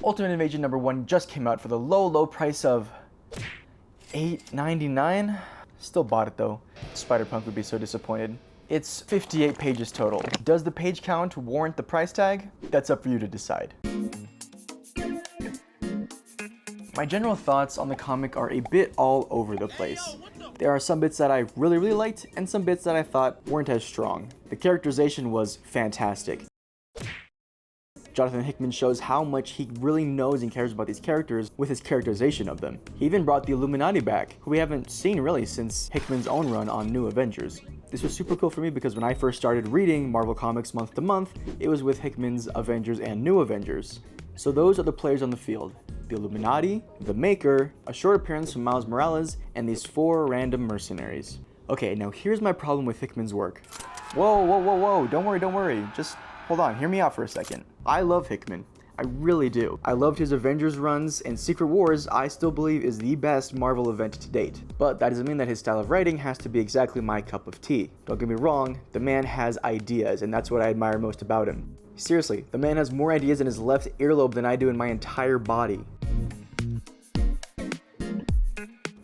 Ultimate Invasion #1 just came out for the low price of $8.99. Still bought it though. Spider-Punk would be so disappointed. It's 58 pages total. Does the page count warrant the price tag? That's up for you to decide. My general thoughts on the comic are a bit all over the place. There are some bits that I really liked, and some bits that I thought weren't as strong. The characterization was fantastic. Jonathan Hickman shows how much he really knows and cares about these characters with his characterization of them. He even brought the Illuminati back, who we haven't seen really since Hickman's own run on New Avengers. This was super cool for me because when I first started reading Marvel Comics month to month, it was with Hickman's Avengers and New Avengers. So those are the players on the field. The Illuminati, the Maker, a short appearance from Miles Morales, and these 4 random mercenaries. Okay, now here's my problem with Hickman's work. Whoa, don't worry, just hold on, hear me out for a second. I love Hickman, I really do. I loved his Avengers runs, and Secret Wars I still believe is the best Marvel event to date. But that doesn't mean that his style of writing has to be exactly my cup of tea. Don't get me wrong, the man has ideas, and that's what I admire most about him. Seriously, the man has more ideas in his left earlobe than I do in my entire body.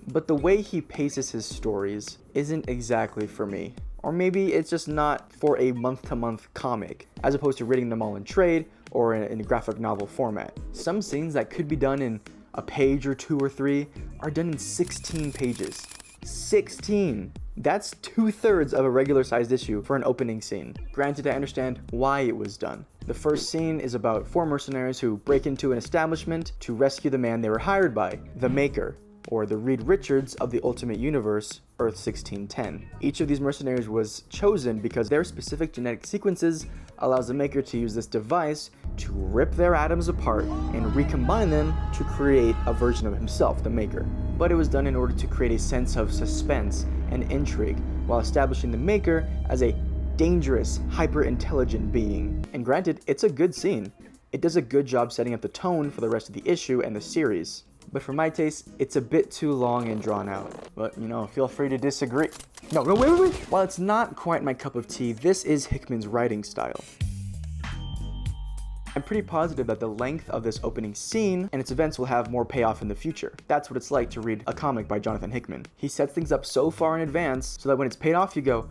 But the way he paces his stories isn't exactly for me. Or maybe it's just not for a month-to-month comic, as opposed to reading them all in trade or in a graphic novel format. Some scenes that could be done in a page or 2 or 3 are done in 16 pages. 16! That's 2/3 of a regular sized issue for an opening scene. Granted, I understand why it was done. The first scene is about 4 mercenaries who break into an establishment to rescue the man they were hired by, the Maker, or the Reed Richards of the Ultimate Universe, Earth 1610. Each of these mercenaries was chosen because their specific genetic sequences allows the Maker to use this device to rip their atoms apart and recombine them to create a version of himself, the Maker. But it was done in order to create a sense of suspense and intrigue while establishing the Maker as a dangerous, hyper-intelligent being. And granted, it's a good scene. It does a good job setting up the tone for the rest of the issue and the series. But for my taste, it's a bit too long and drawn out. But, feel free to disagree. No, wait. While it's not quite my cup of tea, this is Hickman's writing style. I'm pretty positive that the length of this opening scene and its events will have more payoff in the future. That's what it's like to read a comic by Jonathan Hickman. He sets things up so far in advance so that when it's paid off, you go,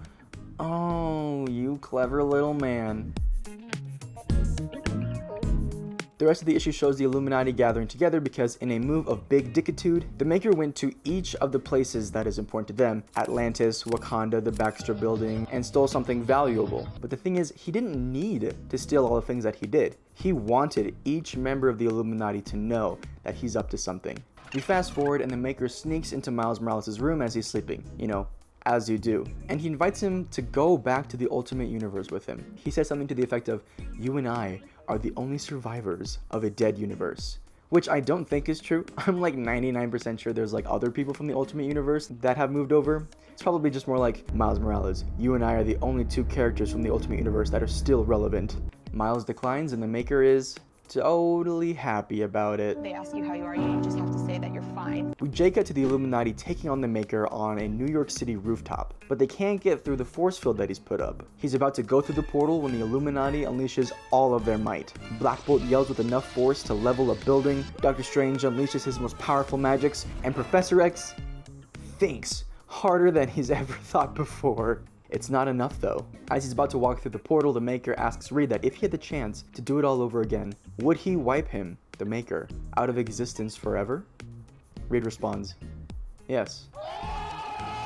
"Oh, you clever little man." The rest of the issue shows the Illuminati gathering together because in a move of big dickitude, the Maker went to each of the places that is important to them, Atlantis, Wakanda, the Baxter Building, and stole something valuable. But the thing is, he didn't need to steal all the things that he did. He wanted each member of the Illuminati to know that he's up to something. We fast forward and the Maker sneaks into Miles Morales' room as he's sleeping, as you do. And he invites him to go back to the Ultimate Universe with him. He says something to the effect of, "You and I are the only survivors of a dead universe." Which I don't think is true. I'm like 99% sure there's like other people from the Ultimate Universe that have moved over. It's probably just more like, "Miles Morales, you and I are the only 2 characters from the Ultimate Universe that are still relevant." Miles declines and the Maker is totally happy about it. They ask you how you are, you just have to say that you're fine. We cut to the Illuminati taking on the Maker on a New York City rooftop, but they can't get through the force field that he's put up. He's about to go through the portal when the Illuminati unleashes all of their might. Black Bolt yells with enough force to level a building, Doctor Strange unleashes his most powerful magics, and Professor X thinks harder than he's ever thought before. It's not enough though. As he's about to walk through the portal, the Maker asks Reed that if he had the chance to do it all over again, would he wipe him, the Maker, out of existence forever? Reed responds, "Yes."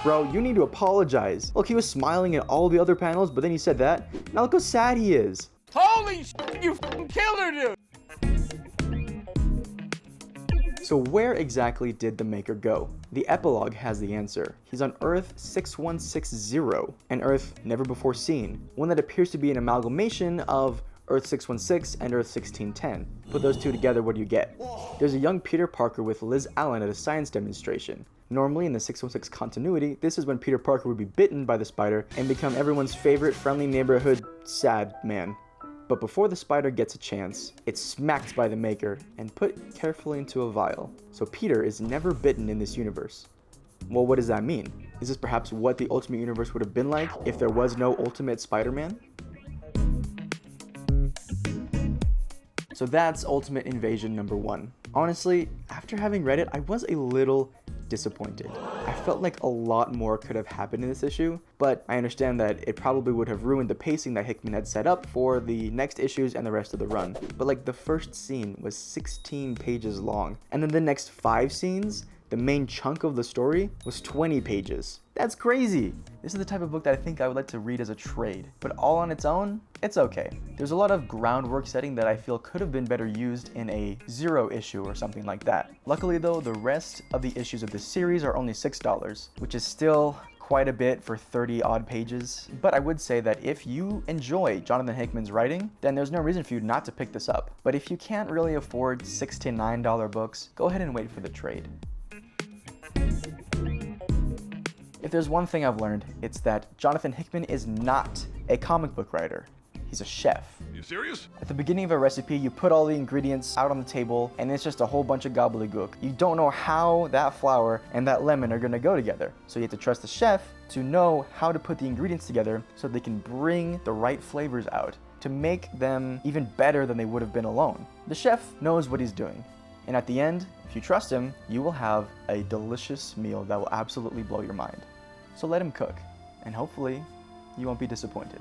Bro, you need to apologize. Look, he was smiling at all the other panels, but then he said that. Now look how sad he is. Holy shit, you f***ing killed her, dude! So where exactly did the Maker go? The epilogue has the answer. He's on Earth 6160, an Earth never before seen, one that appears to be an amalgamation of Earth 616 and Earth 1610. Put those two together, what do you get? There's a young Peter Parker with Liz Allen at a science demonstration. Normally in the 616 continuity, this is when Peter Parker would be bitten by the spider and become everyone's favorite friendly neighborhood sad man. But before the spider gets a chance, it's smacked by the Maker and put carefully into a vial. So Peter is never bitten in this universe. Well, what does that mean? Is this perhaps what the Ultimate Universe would have been like if there was no Ultimate Spider-Man? So that's Ultimate Invasion number 1. Honestly, after having read it, I was a little disappointed. I felt like a lot more could have happened in this issue, but I understand that it probably would have ruined the pacing that Hickman had set up for the next issues and the rest of the run. But like, the first scene was 16 pages long, and then the next 5 scenes, the main chunk of the story, was 20 pages. That's crazy! This is the type of book that I think I would like to read as a trade, but all on its own, it's okay. There's a lot of groundwork setting that I feel could have been better used in a 0 issue or something like that. Luckily though, the rest of the issues of this series are only $6, which is still quite a bit for 30 odd pages. But I would say that if you enjoy Jonathan Hickman's writing, then there's no reason for you not to pick this up. But if you can't really afford $6 to $9 books, go ahead and wait for the trade. If there's one thing I've learned, it's that Jonathan Hickman is not a comic book writer. He's a chef. You serious? At the beginning of a recipe, you put all the ingredients out on the table, and it's just a whole bunch of gobbledygook. You don't know how that flour and that lemon are gonna go together. So you have to trust the chef to know how to put the ingredients together so they can bring the right flavors out to make them even better than they would have been alone. The chef knows what he's doing. And at the end, if you trust him, you will have a delicious meal that will absolutely blow your mind. So let him cook, and hopefully you won't be disappointed.